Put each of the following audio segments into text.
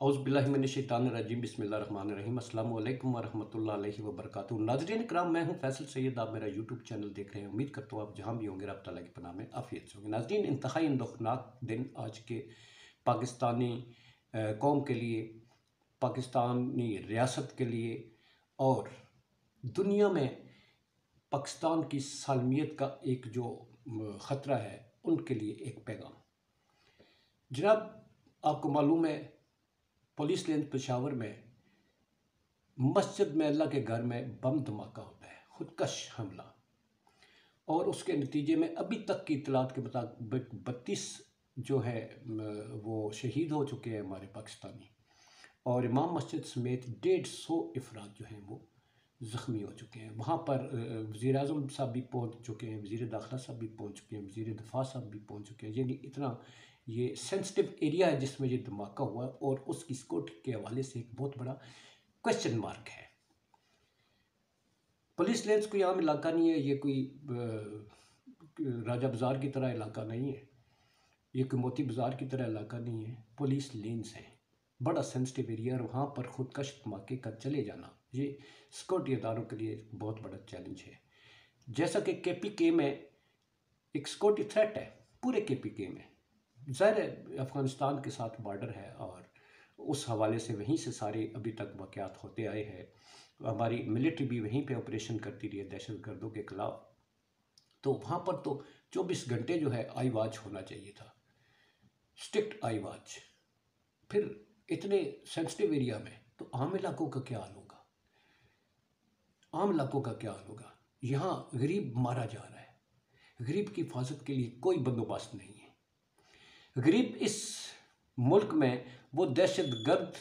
औज़ुबिल्लाहिमिनश्शैतानिर्रजीम बिस्मिल्लाहिर्रहमानिर्रहीम अस्सलामु अलैकुम वरहमतुल्लाहि वबरकातुहू। नाज़रीन किराम, मैं हूँ फैसल सैयद। आप मेरा यूट्यूब चैनल देख रहे हैं। उम्मीद करता हूँ आप जहाँ भी होंगे रब ताला की पनाह में आफियत से होंगे। नाज़रीन, इंतहाई दुखनाक दिन आज के पाकिस्तानी कौम के लिए, पाकिस्तानी रियासत के लिए और दुनिया में पाकिस्तान की सालमियत का एक जो ख़तरा है उनके लिए एक पैगाम। जनाब, आपको मालूम है पुलिस लाइन पेशावर में मस्जिद में अल्लाह के घर में बम धमाका होता है, खुदकश हमला, और उसके नतीजे में अभी तक की इतलात के मुताबिक 32 जो है वो शहीद हो चुके हैं हमारे पाकिस्तानी, और इमाम मस्जिद समेत 150 अफराद जो हैं वो ज़ख्मी हो चुके हैं। वहाँ पर वज़ीर आज़म साहब भी पहुँच चुके हैं, वज़ीर दाखिला साहब भी पहुँच चुके हैं, वज़ीर दिफा साहब भी पहुँच चुके हैं। यानी इतना ये सेंसिटिव एरिया है जिसमें ये धमाका हुआ, और उसकी सिक्योरिटी के हवाले से एक बहुत बड़ा क्वेश्चन मार्क है। पुलिस लेंस कोई आम इलाका नहीं है, ये कोई राजा बाज़ार की तरह इलाका नहीं है, ये कोई मोती बाज़ार की तरह इलाका नहीं है। पुलिस लेंस है, बड़ा सेंसिटिव एरिया, और वहाँ पर खुदकश धमाके का चले जाना ये सिक्योरिटी इदारों के लिए बहुत बड़ा चैलेंज है। जैसा कि KPK में एक सिक्योरिटी थ्रेट है, पूरे KPK में ज़ाहिर है अफ़गानिस्तान के साथ बॉर्डर है, और उस हवाले से वहीं से सारे अभी तक वाक़यात होते आए हैं। हमारी मिलिट्री भी वहीं पे ऑपरेशन करती रही है दहशतगर्दों के ख़िलाफ़। तो वहाँ पर तो 24 घंटे जो है आई वॉच होना चाहिए था, स्ट्रिक्ट आई वॉच। फिर इतने सेंसिटिव एरिया में तो आम इलाकों का क्या हाल होगा? आम इलाकों का क्या हाल होगा? यहाँ गरीब मारा जा रहा है, गरीब की हिफाजत के लिए कोई बंदोबस्त नहीं है। गरीब इस मुल्क में वो दहशतगर्द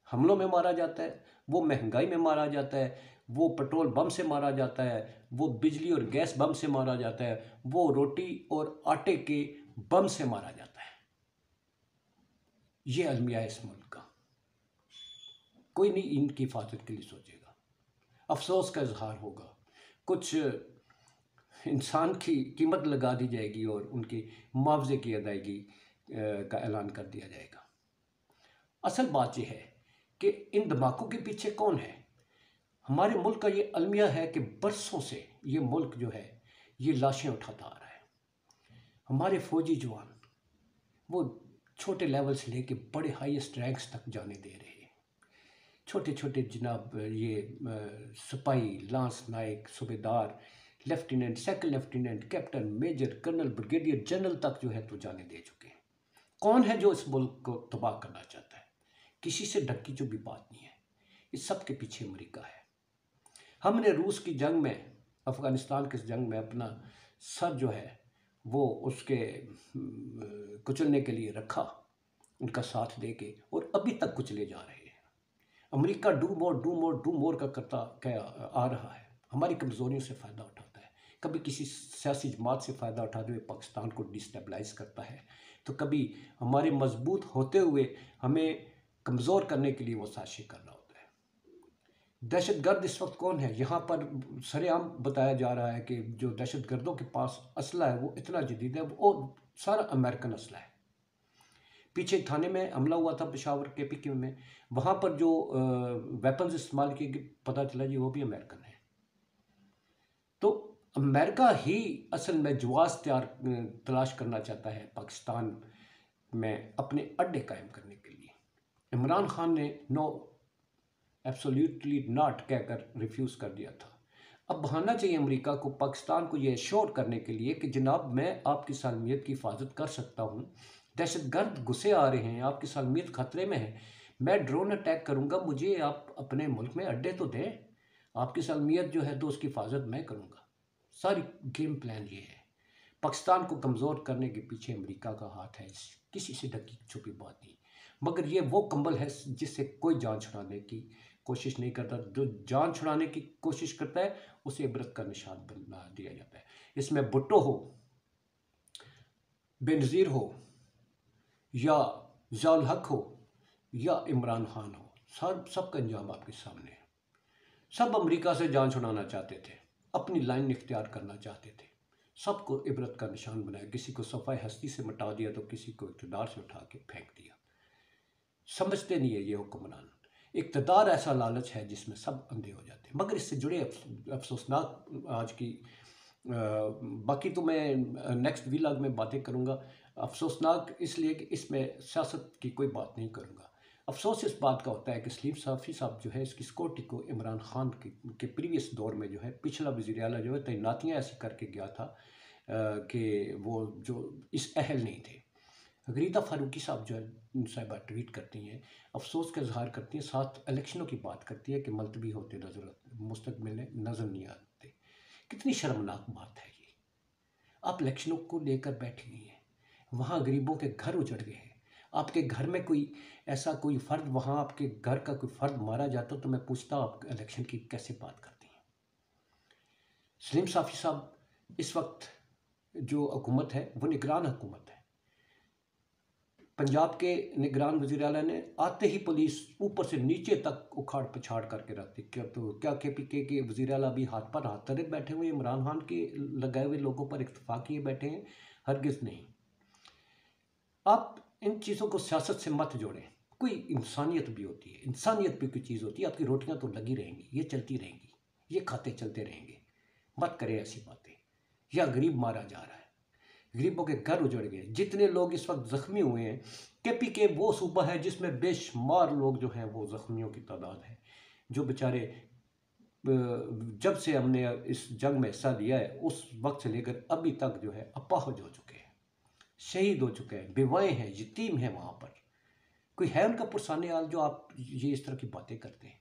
हमलों में मारा जाता है, वो महंगाई में मारा जाता है, वो पेट्रोल बम से मारा जाता है, वो बिजली और गैस बम से मारा जाता है, वो रोटी और आटे के बम से मारा जाता है। ये अलमिया है इस मुल्क का। कोई नहीं इनकी हिफाजत के लिए सोचेगा। अफसोस का इजहार होगा, कुछ इंसान की कीमत लगा दी जाएगी और उनकी मुआवजे की अदायगी का ऐलान कर दिया जाएगा। असल बात यह है कि इन धमाकों के पीछे कौन है? हमारे मुल्क का ये अलमिया है कि बरसों से ये मुल्क जो है ये लाशें उठाता आ रहा है। हमारे फौजी जवान वो छोटे लेवल से लेके बड़े हाईएस्ट रैंक्स तक जाने दे रहे हैं। छोटे छोटे जनाब ये सिपाही, लांस नायक, सूबेदार, lieutenant, second lieutenant, captain, major, colonel, brigadier general तक जो है तो जाने दे चुके हैं। कौन है जो इस मुल्क को तबाह करना चाहता है? किसी से डर की जो भी बात नहीं है। इस सब के पीछे अमेरिका है। हमने रूस की जंग में, अफ़गानिस्तान की जंग में अपना सर जो है वो उसके कुचलने के लिए रखा, उनका साथ दे के, और अभी तक कुचले जा रहे हैं। अमेरिका डू मोर का करता क्या आ रहा है, हमारी कमज़ोरियों से फ़ायदा उठाता है। कभी किसी सियासी जमात से फ़ायदा उठाते हुए पाकिस्तान को डिस्टेबलाइज़ करता है, तो कभी हमारे मजबूत होते हुए हमें कमज़ोर करने के लिए वो साजिश कर रहा होता है। दहशतगर्द इस वक्त कौन है? यहाँ पर सरेआम बताया जा रहा है कि जो दहशतगर्दों के पास असला है वो इतना जदीद है, वो सारा अमेरिकन असला है। पीछे थाने में हमला हुआ था पेशावर KPK में, वहाँ पर जो वेपन्स इस्तेमाल किए पता चला जी वो भी अमेरिकन है। तो अमेरिका ही असल में जवाज़ तलाश करना चाहता है पाकिस्तान में अपने अड्डे कायम करने के लिए। इमरान खान ने नो, एब्सोल्युटली नॉट कहकर रिफ्यूज़ कर दिया था। अब बहाना चाहिए अमेरिका को पाकिस्तान को ये एश्योर करने के लिए कि जनाब मैं आपकी सालमियत की हिफाजत कर सकता हूँ, दहशतगर्द घुसे आ रहे हैं, आपकी सालमियत ख़तरे में है, मैं ड्रोन अटैक करूँगा, मुझे आप अपने मुल्क में अड्डे तो दें, आपकी सालमियत जो है तो उसकी हिफाजत मैं करूँगा। सारी गेम प्लान ये है। पाकिस्तान को कमज़ोर करने के पीछे अमेरिका का हाथ है, किसी से ढकी छुपी बात नहीं। मगर ये वो कंबल है जिससे कोई जान छुड़ाने की कोशिश नहीं करता। जो जान छुड़ाने की कोशिश करता है उसे इबरत का निशान बना दिया जाता है। इसमें भुट्टो हो, बेनज़ीर हो, या ज़ियाउल हक हो, या इमरान खान हो, सबका अंजाम आपके सामने है। सब अमेरिका से जान छुड़ाना चाहते थे, अपनी लाइन इख्तियार करना चाहते थे, सबको इबरत का निशान बनाया। किसी को सफ़ाए हस्ती से मिटा दिया तो किसी को इक़्तिदार से उठा के फेंक दिया। समझते नहीं है ये हुक्मरान। इक़्तिदार ऐसा लालच है जिसमें सब अंधे हो जाते हैं। मगर इससे जुड़े अफसोसनाक आज की बाकी तो मैं नेक्स्ट व्लॉग में बातें करूँगा। अफसोसनाक इसलिए कि इसमें सियासत की कोई बात नहीं करूँगा। अफसोस इस बात का होता है कि सलीम साफ़ी साहब जो है इसकी सिक्योरिटी को इमरान खान के प्रीवियस दौर में जो है पिछला वज़ीर आला जो है तैनातियाँ ऐसी करके गया था कि वो जो इस अहल नहीं थे। गरीदा फारूकी साहब जो है साहिबा ट्वीट करती हैं, अफसोस का इजहार करती हैं, साथ इलेक्शनों की बात करती है कि मुलतवी होते नजर मुस्तकबिल में नज़र नहीं आते। कितनी शर्मनाक बात है ये। आप इलेक्शनों को लेकर बैठी हुई हैं, वहाँ गरीबों के घर उजड़ गए हैं। आपके घर में कोई ऐसा कोई फ़र्द, वहाँ आपके घर का कोई फ़र्द मारा जाता तो मैं पूछता आप इलेक्शन की कैसे बात करती हैं। सलीम साफ़ी साहब इस वक्त जो हुकूमत है वो निगरान हुकूमत है। पंजाब के निगरान वज़ीर आला ने आते ही पुलिस ऊपर से नीचे तक उखाड़ पछाड़ करके रख दी। क्या KPK के वज़ीर आला अभी हाथ पर हाथ धरे बैठे हुए इमरान खान के लगाए हुए लोगों पर इत्तफा किए बैठे हैं? हरगिज़ नहीं। आप इन चीज़ों को सियासत से मत जोड़ें। कोई इंसानियत भी होती है, इंसानियत भी कोई चीज़ होती है। आपकी रोटियां तो लगी रहेंगी, ये चलती रहेंगी, ये खाते चलते रहेंगे। मत करें ऐसी बातें। या गरीब मारा जा रहा है, गरीबों के घर उजड़ गए। जितने लोग इस वक्त ज़ख्मी हुए हैं, KPK वो सूबा है जिसमें बेशुमार लोग जो हैं वो ज़ख्मियों की तादाद है, जो बेचारे जब से हमने इस जंग में हिस्सा लिया है उस वक्त से लेकर अभी तक जो है अपाहज हो चुके हैं, शहीद हो चुके हैं, बेवाएँ हैं, यतीम हैं। वहाँ पर कोई है उनका पुरसाने हाल जो आप ये इस तरह की बातें करते हैं।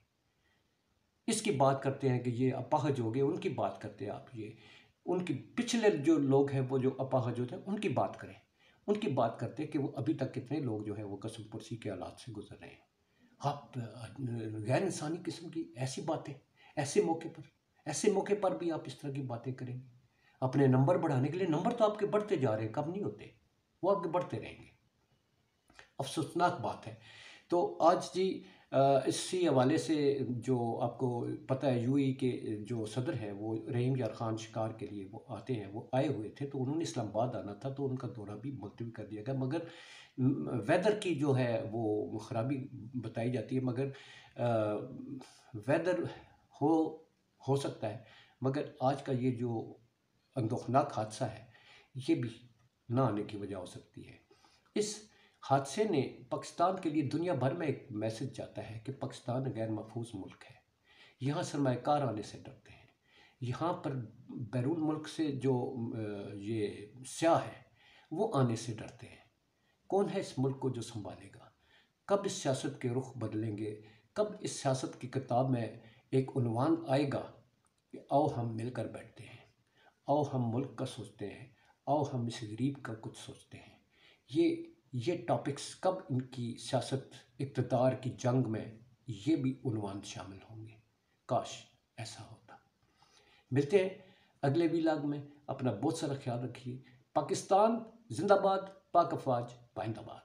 इसकी बात करते हैं कि ये अपाहज हो गए, उनकी बात करते हैं आप। ये उनकी पिछले जो लोग हैं वो जो अपाहज होते हैं उनकी बात करें। उनकी बात करते हैं कि वो अभी तक कितने लोग जो हैं वो कसम पुरसी के हालात से गुजर रहे हैं। आप गैर इंसानी किस्म की ऐसी बातें ऐसे मौके पर भी आप इस तरह की बातें करेंगे। अपने नंबर बढ़ाने के लिए, नंबर तो आपके बढ़ते जा रहे हैं, कम नहीं होते, वो आगे बढ़ते रहेंगे। अफसोसनाक बात है। तो आज जी इसी हवाले से जो आपको पता है UAE के जो सदर हैं वो रहीम यार ख़ान शिकार के लिए वो आते हैं, वो आए हुए थे। तो उन्होंने इस्लामाबाद आना था तो उनका दौरा भी मुलतवी कर दिया गया। मगर वेदर की जो है वो ख़राबी बताई जाती है। मगर वेदर हो सकता है, मगर आज का ये जो अंदोखनाक हादसा है ये भी ना आने की वजह हो सकती है। इस हादसे ने पाकिस्तान के लिए दुनिया भर में एक मैसेज जाता है कि पाकिस्तान गैर महफूज मुल्क है। यहाँ सरमाएकार आने से डरते हैं। यहाँ पर बैरून मुल्क से जो ये स्याह है वो आने से डरते हैं। कौन है इस मुल्क को जो संभालेगा? कब इस सियासत के रुख बदलेंगे? कब इस सियासत की किताब में एक उन्वान आएगा कि आओ हम मिलकर बैठते हैं, आओ हम मुल्क का सोचते हैं, आओ हम इस गरीब का कुछ सोचते हैं। ये टॉपिक्स कब इनकी सियासत इक़्तिदार की जंग में ये भी उन्वान शामिल होंगे? काश ऐसा होता। मिलते हैं अगले व्लॉग में। अपना बहुत सारा ख्याल रखिए। पाकिस्तान जिंदाबाद, पाक अफवाज पाइंदाबाद।